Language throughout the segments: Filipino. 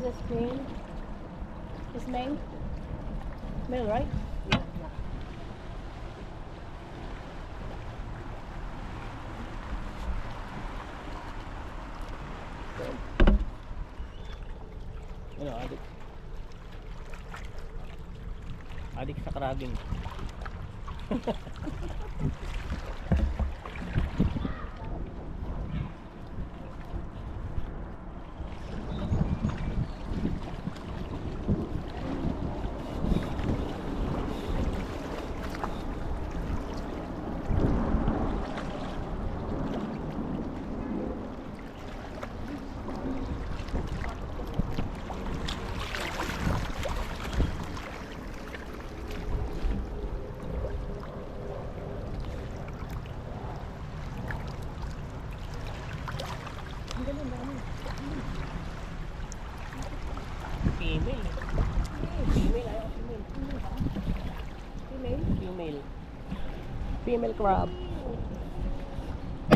this male? This male? Male, right? Yeah. Ano, adik. Adik sa karabing. Female. Female, ayaw female. Female? Female. Female crab.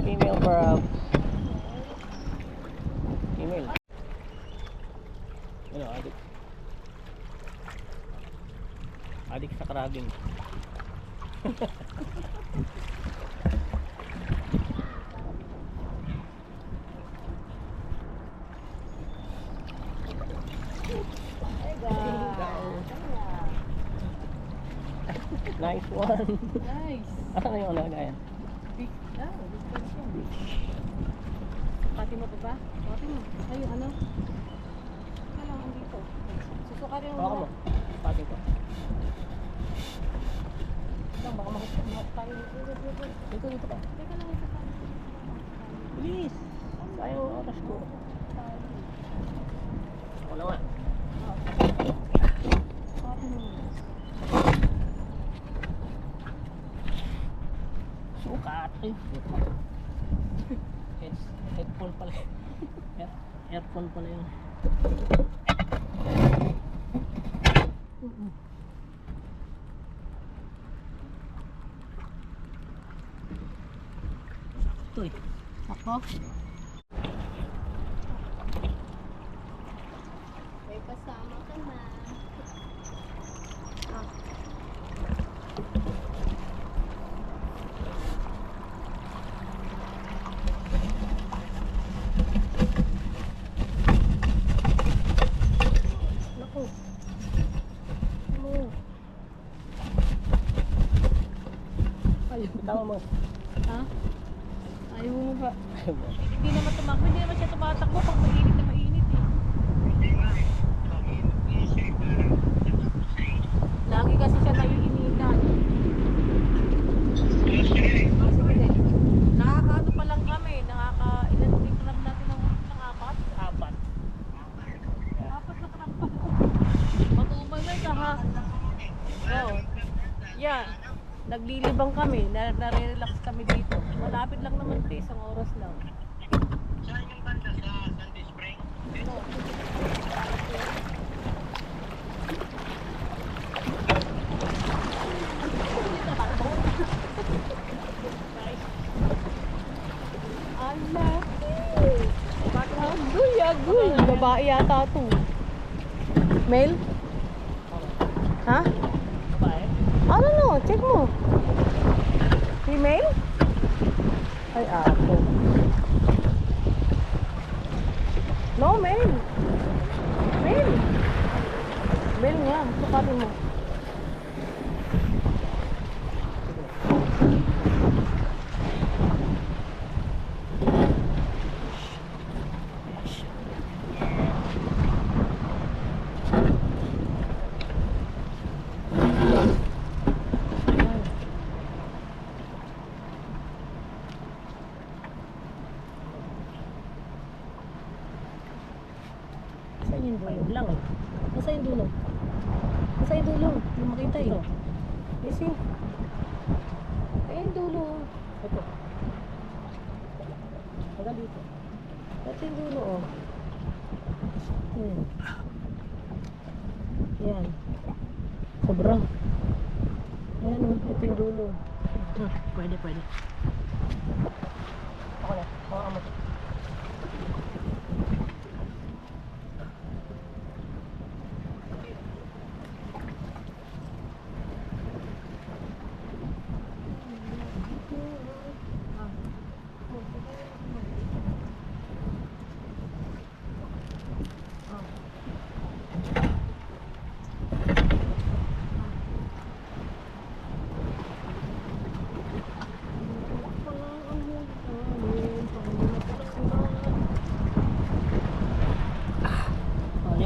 Female crab. Female. Ano, adik. Adik sa karabing. Nice one. Nice. Ano yung lagayan? Big. Ah, big fish yan. Pati mo pa ba? Pati mo. Ayun, ano? Kailangan dito. Susukarin mo. Baka mo. Pati ko. Lang, baka mahal tayo. Dito, dito ka. Teka lang ito tayo. Bilis. Sayang ang oras ko. Ako na nga. Pati mo. Sukat. Headphone pala. Earphone pala yun. Sakto eh. Ako? May kasama ka na. Ah. Naku. Ano? Ayaw. Tama mo. Ha? Ayaw mo ba? Hindi naman tumakbo. Hindi naman siya tumatakbo pag mainit na mainit eh. Lagi kasi siya naiinitan. Sige. Nakakaano pa lang kami. Ilan din club natin ng apat? Apat. Apat na club pa. Matubay na ito ha. Oo. Yeah. Naglilibang kami. Nare-relax kami dito. Malapit lang naman ito. Isang oras lang. Saan yung banda? Sa Sandy Spring? No. Agoy, agoy. Babae yata ito. Male? Ha? Babae? I don't know. Check mo. Female? Ay, ako. No, male. Male. Male nga. Sukatin mo. Saan yung dulo? Ayun lang eh. Nasaan yung dulo? Nasaan yung dulo? Hindi makita eh. Isi. Ayun dulo. Ito. Hanggang dito. Ito yung dulo oh. Yan. Sobra. Ayan oh. Ito yung dulo. Pwede, pwede. Ako na. Mga amo.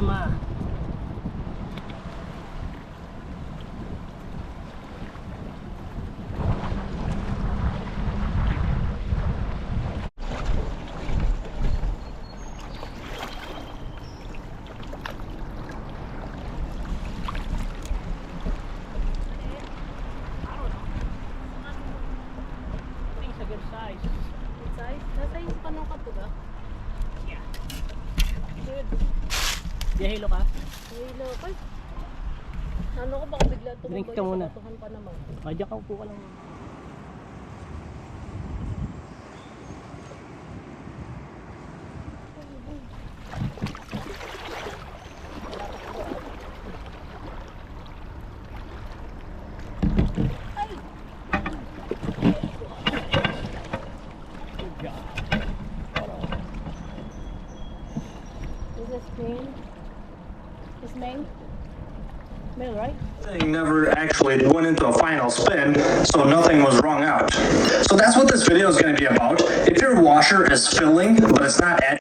5. It's a good size. Size? Nasa yung kanong kato ba? Yeah. Good. Yahilo ka? Hilo ka. Ano ko baka bigla Drink tumambay ka muna. sa katuhan pa naman. Diyan ka upo ka lang. Good job. Is this main? This main? Main, right? Thing never actually went into a final spin, so nothing was wrung out. So that's what this video is going to be about. If your washer is filling, but it's not